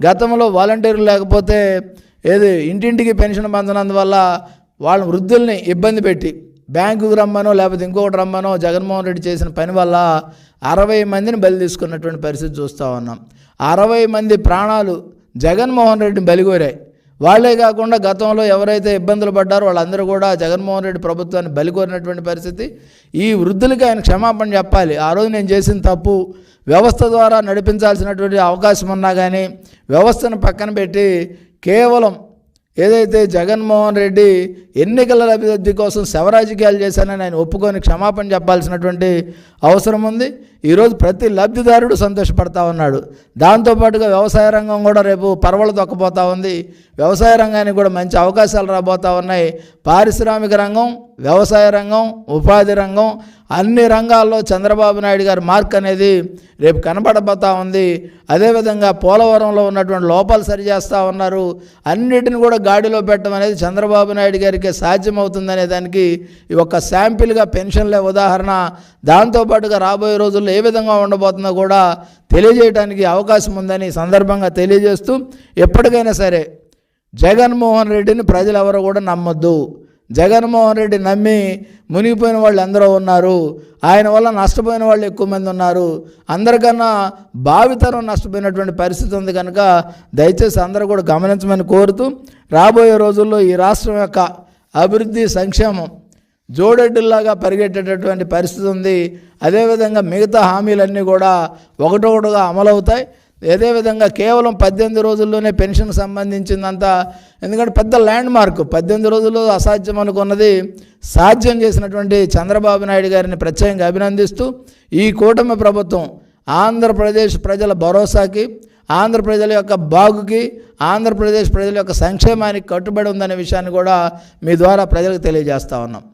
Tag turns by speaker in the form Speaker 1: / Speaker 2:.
Speaker 1: గతంలో వాలంటీర్లు లేకపోతే ఇంటింటికి పెన్షన్ పొందనందువల్ల వాళ్ళ వృద్ధుల్ని ఇబ్బంది పెట్టి బ్యాంకుకు రమ్మనో లేకపోతే ఇంకొకటి రమ్మనో జగన్మోహన్ రెడ్డి చేసిన పని వల్ల 60 మందిని బలి తీసుకున్నటువంటి పరిస్థితి చూస్తూ ఉన్నాం. 60 మంది ప్రాణాలు జగన్మోహన్ రెడ్డిని బలిగోరాయి. వాళ్లే కాకుండా గతంలో ఎవరైతే ఇబ్బందులు పడ్డారో వాళ్ళందరూ కూడా జగన్మోహన్ రెడ్డి ప్రభుత్వాన్ని బలికోరినటువంటి పరిస్థితి. ఈ వృద్ధులకి ఆయన క్షమాపణ చెప్పాలి. ఆ రోజు నేను చేసిన తప్పు, వ్యవస్థ ద్వారా నడిపించాల్సినటువంటి అవకాశం ఉన్నా కానీ వ్యవస్థను పక్కన పెట్టి కేవలం ఏదైతే జగన్మోహన్ రెడ్డి ఎన్నికల అభివృద్ధి కోసం శవరాజకీయాలు చేశానని ఆయన ఒప్పుకొని క్షమాపణ చెప్పాల్సినటువంటి అవసరం ఉంది. ఈరోజు ప్రతి లబ్ధిదారుడు సంతోషపడతా ఉన్నాడు. దాంతోపాటుగా వ్యవసాయ రంగం కూడా రేపు పరవలు తొక్కపోతూ ఉంది. వ్యవసాయ రంగానికి కూడా మంచి అవకాశాలు రాబోతూ ఉన్నాయి. పారిశ్రామిక రంగం, వ్యవసాయ రంగం, ఉపాధి రంగం అన్ని రంగాల్లో చంద్రబాబు నాయుడు గారి మార్క్ అనేది రేపు కనబడబోతూ ఉంది. అదేవిధంగా పోలవరంలో ఉన్నటువంటి లోపాలు సరిచేస్తూ ఉన్నారు. అన్నిటిని కూడా గాడిలో పెట్టడం అనేది చంద్రబాబు నాయుడు గారికి సాధ్యమవుతుందనే దానికి ఒక శాంపిల్గా పెన్షన్లే ఉదాహరణ. దాంతోపాటుగా రాబోయే రోజుల్లో ఏ విధంగా ఉండబోతుందో కూడా తెలియజేయడానికి అవకాశం ఉందని సందర్భంగా తెలియజేస్తూ, ఎప్పటికైనా సరే జగన్మోహన్ రెడ్డిని ప్రజలు ఎవరు కూడా నమ్మొద్దు. జగన్మోహన్ రెడ్డి నమ్మి మునిగిపోయిన వాళ్ళు ఎందరో ఉన్నారు. ఆయన వల్ల నష్టపోయిన వాళ్ళు ఎక్కువ మంది ఉన్నారు. అందరికన్నా భావితరం నష్టపోయినటువంటి పరిస్థితి ఉంది. కనుక దయచేసి అందరూ కూడా గమనించమని కోరుతూ, రాబోయే రోజుల్లో ఈ రాష్ట్రం యొక్క అభివృద్ధి, సంక్షేమం జోడెడ్డుల్లాగా పరిగెట్టేటటువంటి పరిస్థితి ఉంది. అదేవిధంగా మిగతా హామీలన్నీ కూడా ఒకటొకటిగా అమలవుతాయి. అదేవిధంగా కేవలం 18 రోజుల్లోనే పెన్షన్ సంబంధించిందంతా, ఎందుకంటే పెద్ద ల్యాండ్ మార్క్, 18 రోజుల్లో అసాధ్యం అనుకున్నది సాధ్యం చేసినటువంటి చంద్రబాబు నాయుడు గారిని ప్రత్యేకంగా అభినందిస్తూ, ఈ కూటమి ప్రభుత్వం ఆంధ్రప్రదేశ్ ప్రజల భరోసాకి, ఆంధ్ర ప్రజల యొక్క బాగుకి, ఆంధ్రప్రదేశ్ ప్రజల యొక్క సంక్షేమానికి కట్టుబడి ఉందనే విషయాన్ని కూడా మీ ద్వారా ప్రజలకు తెలియజేస్తా ఉన్నాం.